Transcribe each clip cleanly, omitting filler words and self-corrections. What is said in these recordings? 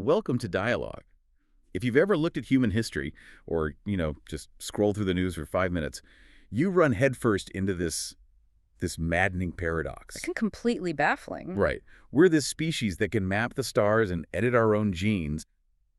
welcome to Dialogue. If you've ever looked at human history or, just scroll through the news for 5 minutes, you run headfirst into this maddening paradox. Completely baffling. Right. We're this species that can map the stars and edit our own genes,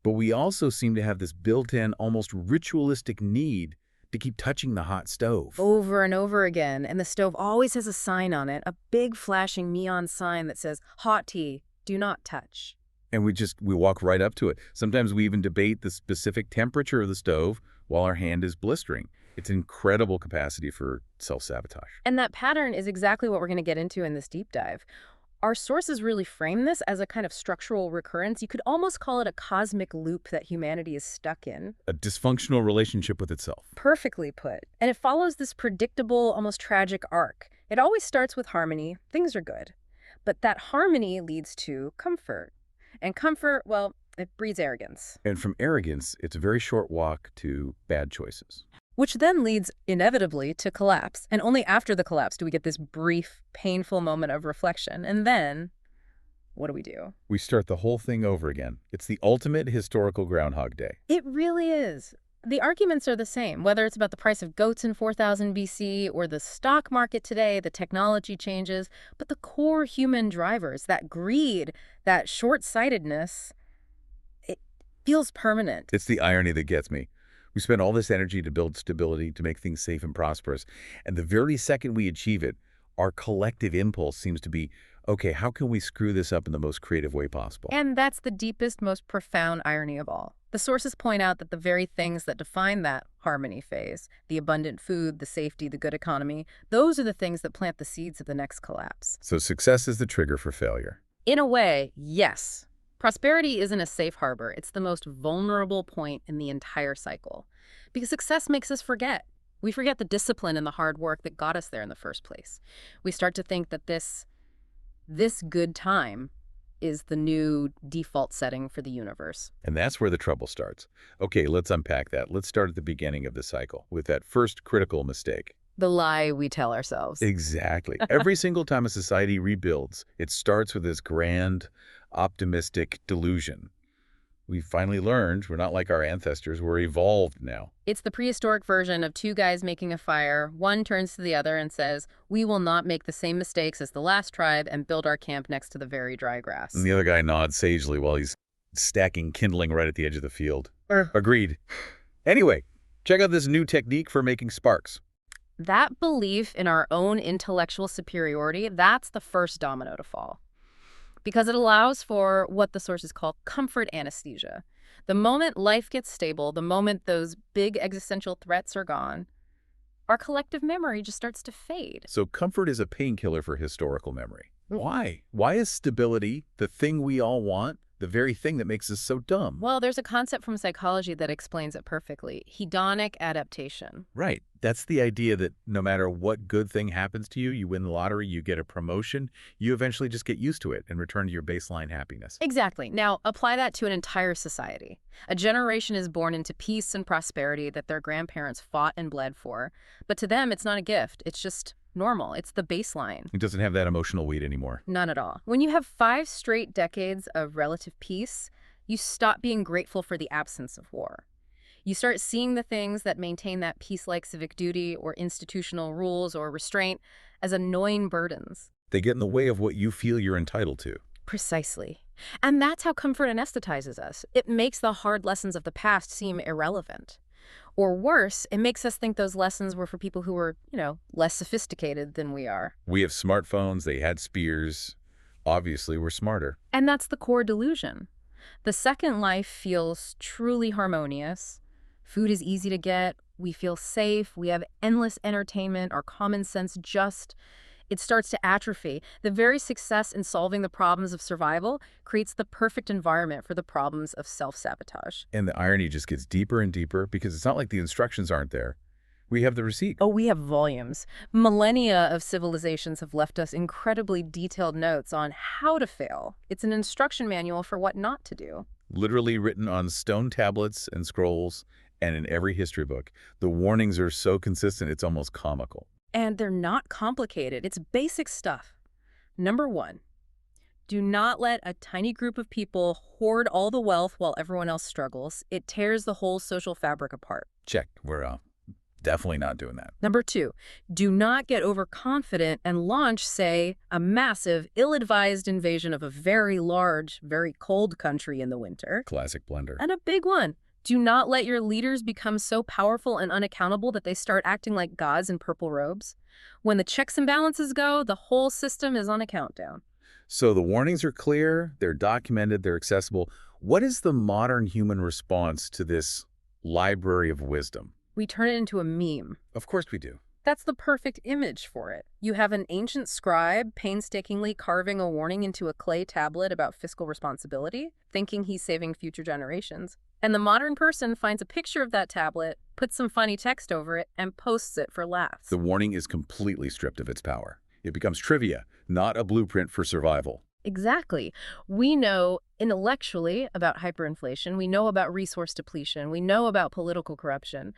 but we also seem to have this built-in, almost ritualistic need to keep touching the hot stove. Over and over again, and the stove always has a sign on it, a big flashing neon sign that says, "Hot tea, do not touch." And we walk right up to it. Sometimes we even debate the specific temperature of the stove while our hand is blistering. It's an incredible capacity for self-sabotage. And that pattern is exactly what we're going to get into in this deep dive. Our sources really frame this as a kind of structural recurrence. You could almost call it a cosmic loop that humanity is stuck in. A dysfunctional relationship with itself. Perfectly put. And it follows this predictable, almost tragic arc. It always starts with harmony. Things are good. But that harmony leads to comfort. And comfort, well, it breeds arrogance. And from arrogance, it's a very short walk to bad choices. Which then leads, inevitably, to collapse. And only after the collapse do we get this brief, painful moment of reflection. And then, what do? We start the whole thing over again. It's the ultimate historical Groundhog Day. It really is. The arguments are the same, whether it's about the price of goats in 4000 BC or the stock market today, the technology changes, but the core human drivers, that greed, that short-sightedness, it feels permanent. It's the irony that gets me. We spend all this energy to build stability, to make things safe and prosperous, and the very second we achieve it, our collective impulse seems to be, okay, how can we screw this up in the most creative way possible? And that's the deepest, most profound irony of all. The sources point out that the very things that define that harmony phase, the abundant food, the safety, the good economy, those are the things that plant the seeds of the next collapse. So success is the trigger for failure. In a way, yes. Prosperity isn't a safe harbor. It's the most vulnerable point in the entire cycle. Because success makes us forget. We forget the discipline and the hard work that got us there in the first place. We start to think that this good time is the new default setting for the universe. And that's where the trouble starts. Okay, let's unpack that. Let's start at the beginning of the cycle with that first critical mistake. The lie we tell ourselves. Exactly. Every single time a society rebuilds, it starts with this grand, optimistic delusion. We finally learned we're not like our ancestors. We're evolved now. It's the prehistoric version of two guys making a fire. One turns to the other and says, "We will not make the same mistakes as the last tribe and build our camp next to the very dry grass." And the other guy nods sagely while he's stacking kindling right at the edge of the field. Agreed. Anyway, check out this new technique for making sparks. That belief in our own intellectual superiority, that's the first domino to fall. Because it allows for what the sources call comfort-amnesia. The moment life gets stable, the moment those big existential threats are gone, our collective memory just starts to fade. So comfort is a painkiller for historical memory. Why? Why is stability, the thing we all want, the very thing that makes us so dumb? Well, there's a concept from psychology that explains it perfectly. Hedonic adaptation. Right. That's the idea that no matter what good thing happens to you, you win the lottery, you get a promotion, you eventually just get used to it and return to your baseline happiness. Exactly. Now, apply that to an entire society. A generation is born into peace and prosperity that their grandparents fought and bled for. But to them, it's not a gift. It's just normal. It's the baseline. It doesn't have that emotional weight anymore. None at all. When you have 5 straight decades of relative peace, you stop being grateful for the absence of war. You start seeing the things that maintain that peace-like civic duty or institutional rules or restraint as annoying burdens. They get in the way of what you feel you're entitled to. Precisely. And that's how comfort anesthetizes us. It makes the hard lessons of the past seem irrelevant. Or worse, it makes us think those lessons were for people who were, less sophisticated than we are. We have smartphones, they had spears. Obviously, we're smarter. And that's the core delusion. The second life feels truly harmonious. Food is easy to get. We feel safe. We have endless entertainment. Our common sense it starts to atrophy. The very success in solving the problems of survival creates the perfect environment for the problems of self-sabotage. And the irony just gets deeper and deeper because it's not like the instructions aren't there. We have the receipt. Oh, we have volumes. Millennia of civilizations have left us incredibly detailed notes on how to fail. It's an instruction manual for what not to do. Literally written on stone tablets and scrolls and in every history book. The warnings are so consistent, it's almost comical. And they're not complicated. It's basic stuff. Number 1, Do not let a tiny group of people hoard all the wealth while everyone else struggles. It tears the whole social fabric apart. Check. We're definitely not doing that. Number two, do not get overconfident and launch, say, a massive, ill-advised invasion of a very large, very cold country in the winter. Classic blunder. And a big one. Do not let your leaders become so powerful and unaccountable that they start acting like gods in purple robes. When the checks and balances go, the whole system is on a countdown. So the warnings are clear, they're documented, they're accessible. What is the modern human response to this library of wisdom? We turn it into a meme. Of course we do. That's the perfect image for it. You have an ancient scribe painstakingly carving a warning into a clay tablet about fiscal responsibility, thinking he's saving future generations. And the modern person finds a picture of that tablet, puts some funny text over it, and posts it for laughs. The warning is completely stripped of its power. It becomes trivia, not a blueprint for survival. Exactly. We know intellectually about hyperinflation. We know about resource depletion. We know about political corruption.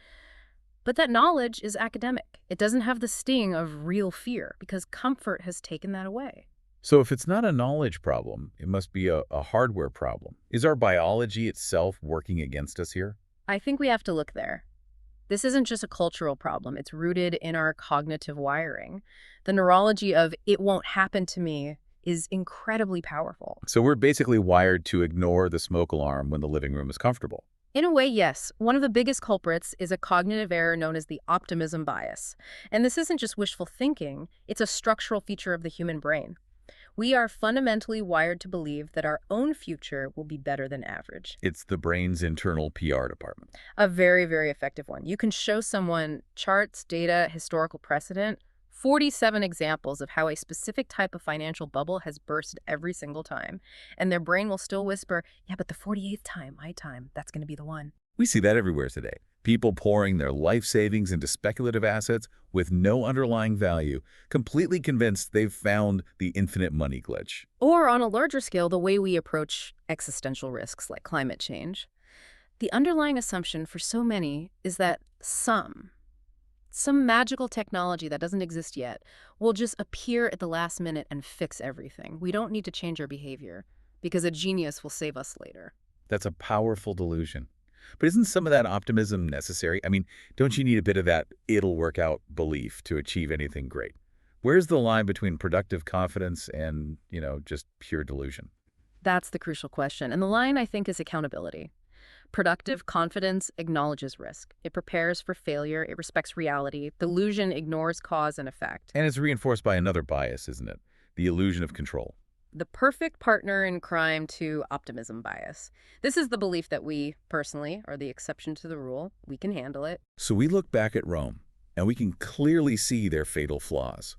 But that knowledge is academic. It doesn't have the sting of real fear because comfort has taken that away. So if it's not a knowledge problem, it must be a hardware problem. Is our biology itself working against us here? I think we have to look there. This isn't just a cultural problem. It's rooted in our cognitive wiring. The neurology of "it won't happen to me" is incredibly powerful. So we're basically wired to ignore the smoke alarm when the living room is comfortable. In a way, yes. One of the biggest culprits is a cognitive error known as the optimism bias. And this isn't just wishful thinking, it's a structural feature of the human brain. We are fundamentally wired to believe that our own future will be better than average. It's the brain's internal PR department. A very, very effective one. You can show someone charts, data, historical precedent, 47 examples of how a specific type of financial bubble has burst every single time. And their brain will still whisper, yeah, but the 48th time, my time, that's going to be the one. We see that everywhere today. People pouring their life savings into speculative assets with no underlying value, completely convinced they've found the infinite money glitch. Or on a larger scale, the way we approach existential risks like climate change. The underlying assumption for so many is that some magical technology that doesn't exist yet will just appear at the last minute and fix everything. We don't need to change our behavior because a genius will save us later. That's a powerful delusion. But isn't some of that optimism necessary? I mean, don't you need a bit of that it'll work out belief to achieve anything great? Where's the line between productive confidence and, just pure delusion? That's the crucial question. And the line, I think, is accountability. Productive confidence acknowledges risk. It prepares for failure. It respects reality. Delusion ignores cause and effect. And it's reinforced by another bias, isn't it? The illusion of control. The perfect partner in crime to optimism bias. This is the belief that we, personally, are the exception to the rule. We can handle it. So we look back at Rome, and we can clearly see their fatal flaws.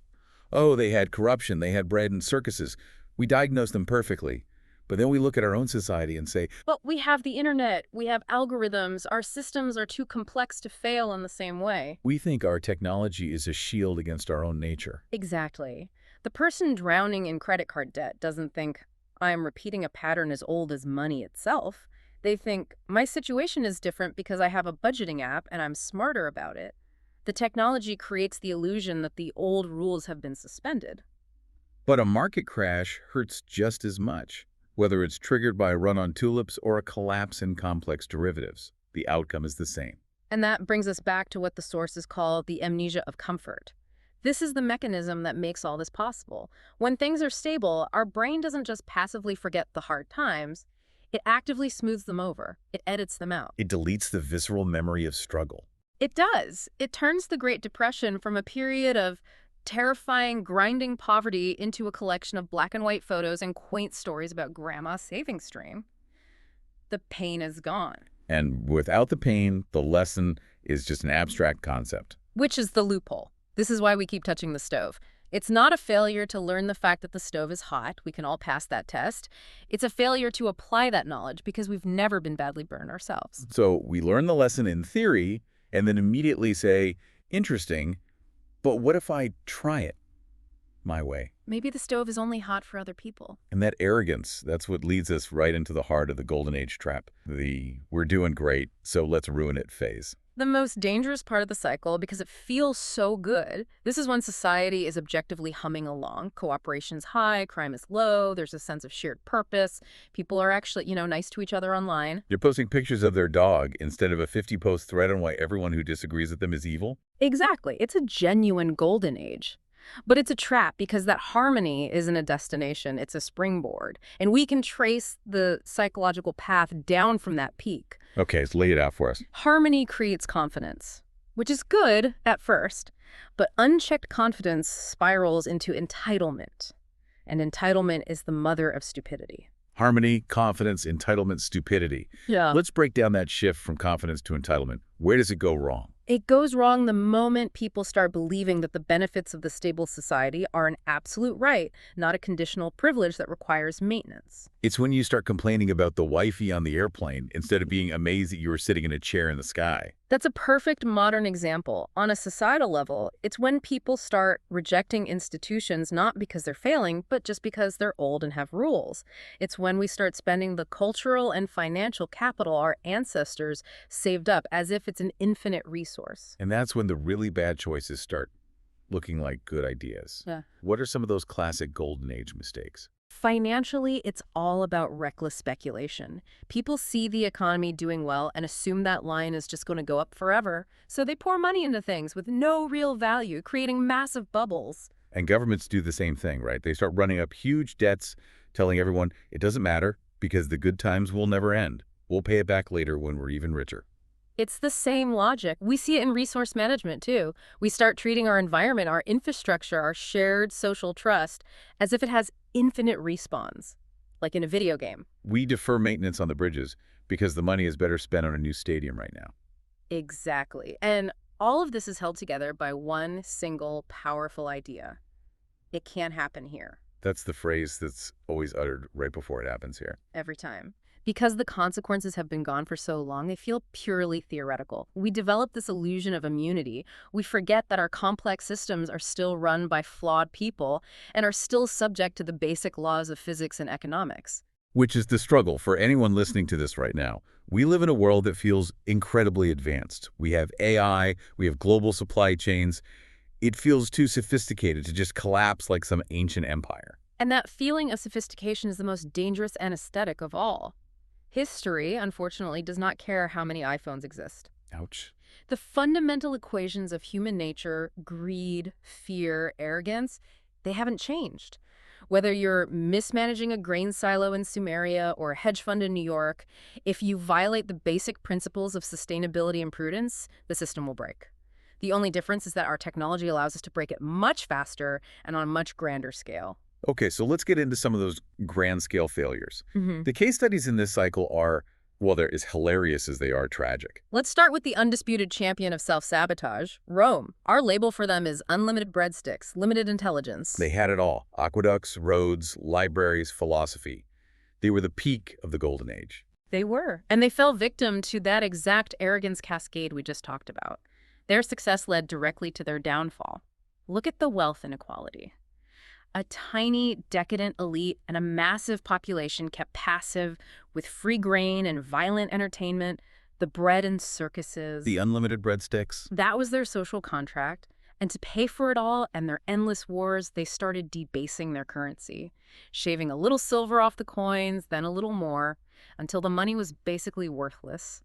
Oh, they had corruption, they had bread and circuses. We diagnose them perfectly. But then we look at our own society and say, but we have the internet, we have algorithms, our systems are too complex to fail in the same way. We think our technology is a shield against our own nature. Exactly. The person drowning in credit card debt doesn't think, I am repeating a pattern as old as money itself. They think, my situation is different because I have a budgeting app and I'm smarter about it. The technology creates the illusion that the old rules have been suspended. But a market crash hurts just as much, whether it's triggered by a run on tulips or a collapse in complex derivatives. The outcome is the same. And that brings us back to what the sources call the amnesia of comfort. This is the mechanism that makes all this possible. When things are stable, our brain doesn't just passively forget the hard times. It actively smooths them over. It edits them out. It deletes the visceral memory of struggle. It does. It turns the Great Depression from a period of terrifying, grinding poverty into a collection of black and white photos and quaint stories about grandma's savings stream. The pain is gone. And without the pain, the lesson is just an abstract concept. Which is the loophole. This is why we keep touching the stove. It's not a failure to learn the fact that the stove is hot. We can all pass that test. It's a failure to apply that knowledge because we've never been badly burned ourselves. So we learn the lesson in theory and then immediately say, interesting, but what if I try it my way? maybe the stove is only hot for other people. And that arrogance, that's what leads us right into the heart of the Golden Age trap. The "we're doing great, so let's ruin it" phase. The most dangerous part of the cycle because it feels so good. This is when society is objectively humming along. Cooperation's high, crime is low, there's a sense of shared purpose. People are actually, nice to each other online. They're posting pictures of their dog instead of a 50-post thread on why everyone who disagrees with them is evil. Exactly. It's a genuine golden age. But it's a trap because that harmony isn't a destination, it's a springboard. And we can trace the psychological path down from that peak. Okay, let's lay it out for us. Harmony creates confidence, which is good at first, but unchecked confidence spirals into entitlement. And entitlement is the mother of stupidity. Harmony, confidence, entitlement, stupidity. Yeah. Let's break down that shift from confidence to entitlement. Where does it go wrong? It goes wrong the moment people start believing that the benefits of the stable society are an absolute right, not a conditional privilege that requires maintenance. It's when you start complaining about the wifey on the airplane instead of being amazed that you were sitting in a chair in the sky. That's a perfect modern example. On a societal level, it's when people start rejecting institutions not because they're failing, but just because they're old and have rules. It's when we start spending the cultural and financial capital our ancestors saved up as if it's an infinite resource. And that's when the really bad choices start looking like good ideas. Yeah. What are some of those classic Golden Age mistakes? Financially, it's all about reckless speculation. People see the economy doing well and assume that line is just going to go up forever, so they pour money into things with no real value, creating massive bubbles. And governments do the same thing, right? They start running up huge debts, telling everyone it doesn't matter because the good times will never end. We'll pay it back later when we're even richer. It's the same logic. We see it in resource management, too. We start treating our environment, our infrastructure, our shared social trust, as if it has infinite respawns, like in a video game. We defer maintenance on the bridges because the money is better spent on a new stadium right now. Exactly. And all of this is held together by one single powerful idea. It can't happen here. That's the phrase that's always uttered right before it happens here. Every time. Because the consequences have been gone for so long, they feel purely theoretical. We develop this illusion of immunity. We forget that our complex systems are still run by flawed people and are still subject to the basic laws of physics and economics. Which is the struggle for anyone listening to this right now. We live in a world that feels incredibly advanced. We have AI, we have global supply chains. It feels too sophisticated to just collapse like some ancient empire. And that feeling of sophistication is the most dangerous anesthetic of all. History, unfortunately, does not care how many iPhones exist. Ouch. The fundamental equations of human nature, greed, fear, arrogance, they haven't changed. Whether you're mismanaging a grain silo in Sumeria or a hedge fund in New York, if you violate the basic principles of sustainability and prudence, the system will break. The only difference is that our technology allows us to break it much faster and on a much grander scale. Okay, so let's get into some of those grand-scale failures. Mm-hmm. The case studies in this cycle are, well, they're as hilarious as they are tragic. Let's start with the undisputed champion of self-sabotage, Rome. Our label for them is unlimited breadsticks, limited intelligence. They had it all. Aqueducts, roads, libraries, philosophy. They were the peak of the Golden Age. They were. And they fell victim to that exact arrogance cascade we just talked about. Their success led directly to their downfall. Look at the wealth inequality. A tiny, decadent elite and a massive population kept passive with free grain and violent entertainment, the bread and circuses. The unlimited breadsticks. That was their social contract. And to pay for it all and their endless wars, they started debasing their currency, shaving a little silver off the coins, then a little more, until the money was basically worthless.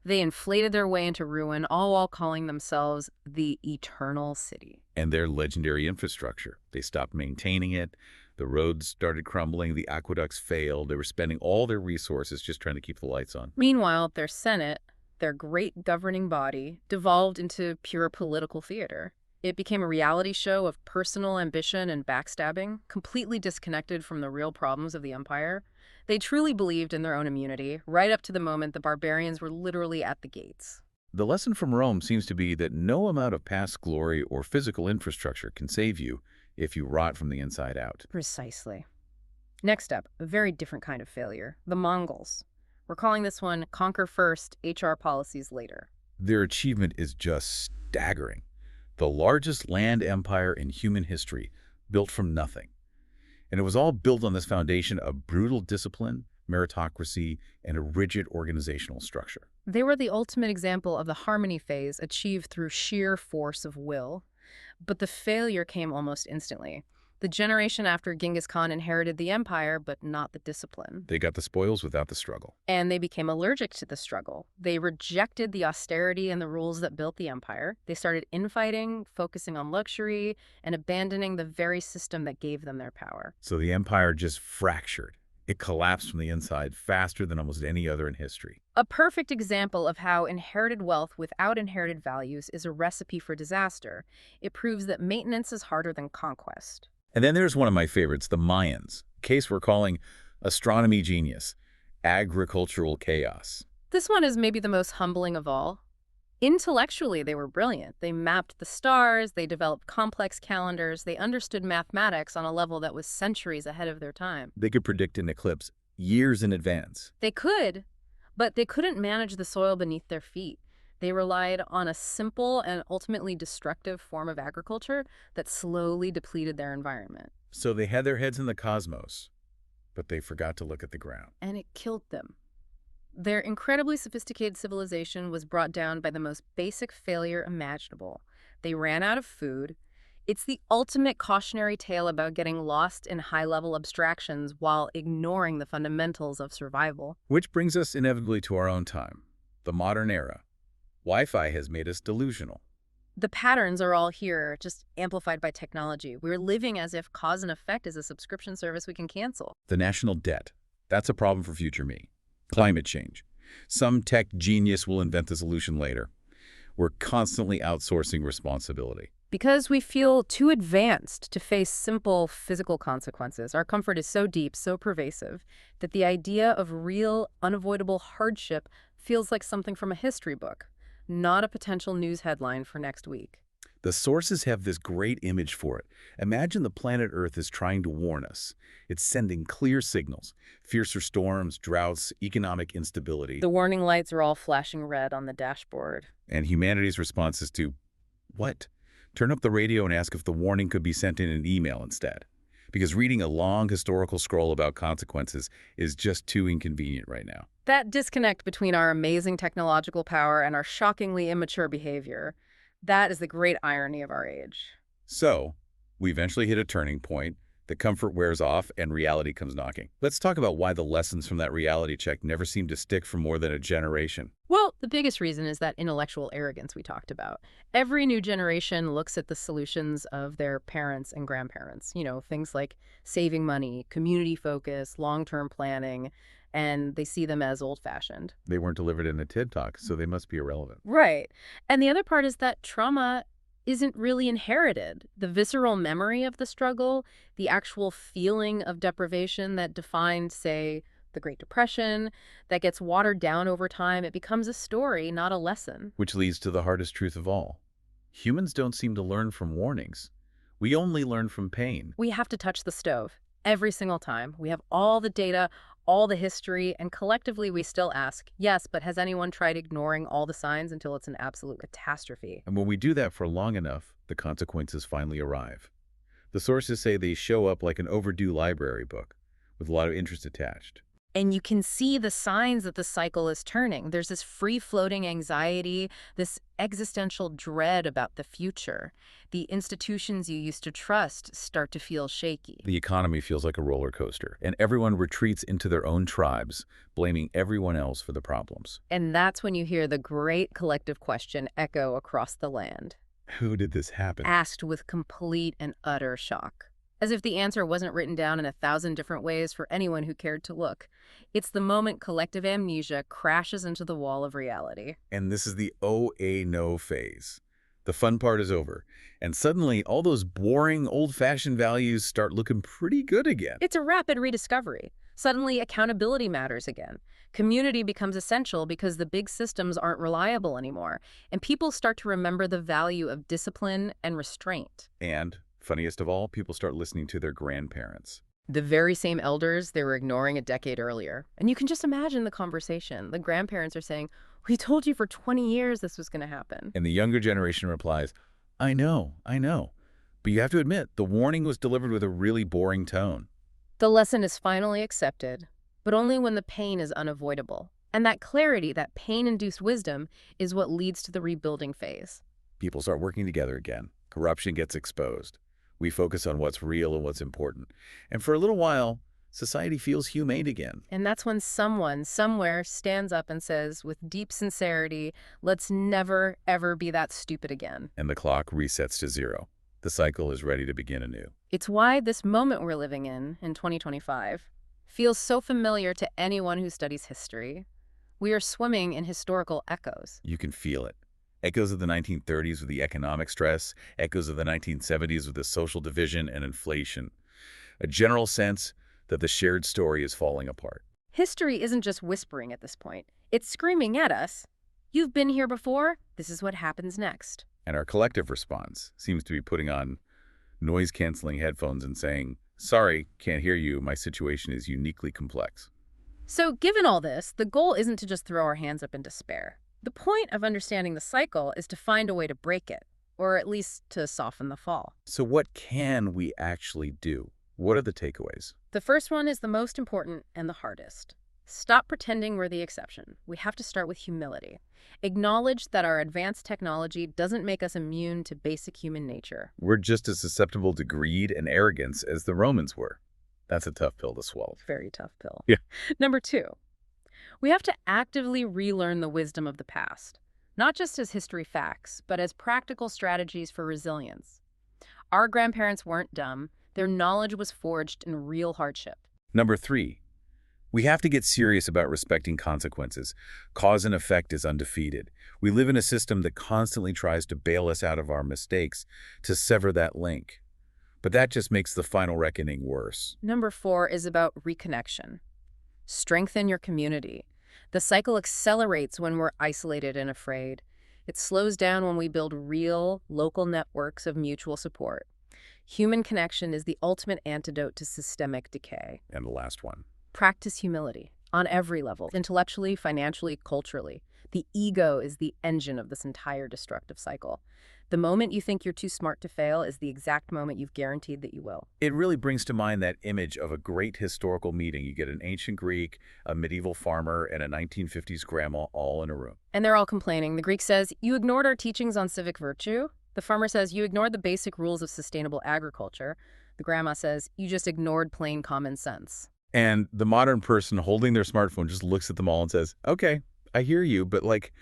They inflated their way into ruin, all while calling themselves the Eternal City. And their legendary infrastructure. They stopped maintaining it. The roads started crumbling. The aqueducts failed. They were spending all their resources just trying to keep the lights on. Meanwhile, their Senate, their great governing body, devolved into pure political theater. It became a reality show of personal ambition and backstabbing, completely disconnected from the real problems of the empire. They truly believed in their own immunity, right up to the moment the barbarians were literally at the gates. The lesson from Rome seems to be that no amount of past glory or physical infrastructure can save you if you rot from the inside out. Precisely. Next up, a very different kind of failure, the Mongols. We're calling this one conquer first, HR policies later. Their achievement is just staggering. The largest land empire in human history, built from nothing. And it was all built on this foundation of brutal discipline, meritocracy, and a rigid organizational structure. They were the ultimate example of the harmony phase achieved through sheer force of will. But the failure came almost instantly. The generation after Genghis Khan inherited the empire, but not the discipline. They got the spoils without the struggle. And they became allergic to the struggle. They rejected the austerity and the rules that built the empire. They started infighting, focusing on luxury, and abandoning the very system that gave them their power. So the empire just fractured. It collapsed from the inside faster than almost any other in history. A perfect example of how inherited wealth without inherited values is a recipe for disaster. It proves that maintenance is harder than conquest. And then there's one of my favorites, the Mayans, a case we're calling astronomy genius, agricultural chaos. This one is maybe the most humbling of all. Intellectually, they were brilliant. They mapped the stars, they developed complex calendars, they understood mathematics on a level that was centuries ahead of their time. They could predict an eclipse years in advance. They could, but they couldn't manage the soil beneath their feet. They relied on a simple and ultimately destructive form of agriculture that slowly depleted their environment. So they had their heads in the cosmos, but they forgot to look at the ground. And it killed them. Their incredibly sophisticated civilization was brought down by the most basic failure imaginable. They ran out of food. It's the ultimate cautionary tale about getting lost in high-level abstractions while ignoring the fundamentals of survival. Which brings us inevitably to our own time, the modern era. Wi-Fi has made us delusional. The patterns are all here, just amplified by technology. We're living as if cause and effect is a subscription service we can cancel. The national debt. That's a problem for future me. Climate change. Some tech genius will invent the solution later. We're constantly outsourcing responsibility. Because we feel too advanced to face simple physical consequences. Our comfort is so deep, so pervasive, that the idea of real, unavoidable hardship feels like something from a history book, not a potential news headline for next week. The sources have this great image for it. Imagine the planet Earth is trying to warn us. It's sending clear signals. Fiercer storms, droughts, economic instability. The warning lights are all flashing red on the dashboard. And humanity's response is to, what? Turn up the radio and ask if the warning could be sent in an email instead. Because reading a long historical scroll about consequences is just too inconvenient right now. That disconnect between our amazing technological power and our shockingly immature behavior, that is the great irony of our age. So, we eventually hit a turning point. The comfort wears off and reality comes knocking. Let's talk about why the lessons from that reality check never seem to stick for more than a generation. Well, the biggest reason is that intellectual arrogance we talked about. Every new generation looks at the solutions of their parents and grandparents. You know, things like saving money, community focus, long-term planning, and they see them as old-fashioned. They weren't delivered in a TED Talk, so they must be irrelevant. Right. And the other part is that trauma isn't really inherited. The visceral memory of the struggle, the actual feeling of deprivation that defined, say, the Great Depression, that gets watered down over time, it becomes a story, not a lesson. Which leads to the hardest truth of all. Humans don't seem to learn from warnings. We only learn from pain. We have to touch the stove every single time. We have all the data, all the history, and collectively we still ask, yes, but has anyone tried ignoring all the signs until it's an absolute catastrophe? And when we do that for long enough, the consequences finally arrive. The sources say they show up like an overdue library book, with a lot of interest attached. And you can see the signs that the cycle is turning. There's this free-floating anxiety, this existential dread about the future. The institutions you used to trust start to feel shaky. The economy feels like a roller coaster, and everyone retreats into their own tribes, blaming everyone else for the problems. And that's when you hear the great collective question echo across the land. Who did this happen? Asked with complete and utter shock. As if the answer wasn't written down in 1,000 different ways for anyone who cared to look. It's the moment collective amnesia crashes into the wall of reality. And this is the no phase. The fun part is over, and suddenly all those boring, old-fashioned values start looking pretty good again. It's a rapid rediscovery. Suddenly, accountability matters again. Community becomes essential because the big systems aren't reliable anymore, and people start to remember the value of discipline and restraint. And, funniest of all, people start listening to their grandparents. The very same elders they were ignoring a decade earlier. And you can just imagine the conversation. The grandparents are saying, we told you for 20 years this was going to happen. And the younger generation replies, I know. But you have to admit, the warning was delivered with a really boring tone. The lesson is finally accepted, but only when the pain is unavoidable. And that clarity, that pain-induced wisdom, is what leads to the rebuilding phase. People start working together again. Corruption gets exposed. We focus on what's real and what's important. And for a little while, society feels humane again. And that's when someone, somewhere, stands up and says, with deep sincerity, let's never, ever be that stupid again. And the clock resets to zero. The cycle is ready to begin anew. It's why this moment we're living in 2025, feels so familiar to anyone who studies history. We are swimming in historical echoes. You can feel it. Echoes of the 1930s with the economic stress, echoes of the 1970s with the social division and inflation. A general sense that the shared story is falling apart. History isn't just whispering at this point. It's screaming at us. You've been here before. This is what happens next. And our collective response seems to be putting on noise-canceling headphones and saying, sorry, can't hear you. My situation is uniquely complex. So given all this, the goal isn't to just throw our hands up in despair. The point of understanding the cycle is to find a way to break it, or at least to soften the fall. So what can we actually do? What are the takeaways? The first one is the most important and the hardest. Stop pretending we're the exception. We have to start with humility. Acknowledge that our advanced technology doesn't make us immune to basic human nature. We're just as susceptible to greed and arrogance as the Romans were. That's a tough pill to swallow. Very tough pill. Yeah. Number two, we have to actively relearn the wisdom of the past, not just as history facts, but as practical strategies for resilience. Our grandparents weren't dumb. Their knowledge was forged in real hardship. Number three, we have to get serious about respecting consequences. Cause and effect is undefeated. We live in a system that constantly tries to bail us out of our mistakes, to sever that link. But that just makes the final reckoning worse. Number four is about reconnection. Strengthen your community. The cycle accelerates when we're isolated and afraid. It slows down when we build real, local networks of mutual support. Human connection is the ultimate antidote to systemic decay. And the last one. Practice humility on every level, intellectually, financially, culturally. The ego is the engine of this entire destructive cycle. The moment you think you're too smart to fail is the exact moment you've guaranteed that you will. It really brings to mind that image of a great historical meeting. You get an ancient Greek, a medieval farmer, and a 1950s grandma all in a room. And they're all complaining. The Greek says, you ignored our teachings on civic virtue. The farmer says, you ignored the basic rules of sustainable agriculture. The grandma says, you just ignored plain common sense. And the modern person holding their smartphone just looks at them all and says, okay, I hear you, but like,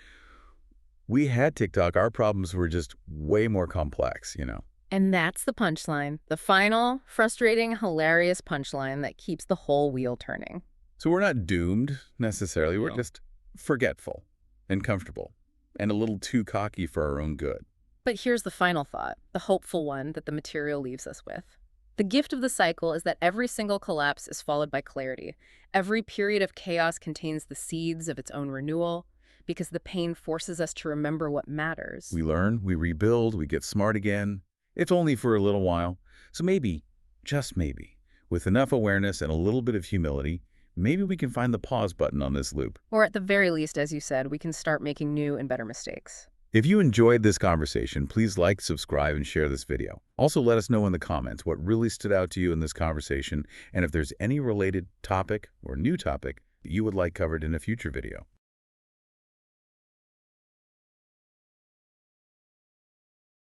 we had TikTok. Our problems were just way more complex, you know? And that's the punchline. The final, frustrating, hilarious punchline that keeps the whole wheel turning. So we're not doomed, necessarily. We're No. just forgetful and comfortable and a little too cocky for our own good. But here's the final thought, the hopeful one that the material leaves us with. The gift of the cycle is that every single collapse is followed by clarity. Every period of chaos contains the seeds of its own renewal, because the pain forces us to remember what matters. We learn, we rebuild, we get smart again. It's only for a little while. So maybe, just maybe, with enough awareness and a little bit of humility, maybe we can find the pause button on this loop. Or at the very least, as you said, we can start making new and better mistakes. If you enjoyed this conversation, please like, subscribe, and share this video. Also, let us know in the comments what really stood out to you in this conversation, and if there's any related topic or new topic that you would like covered in a future video.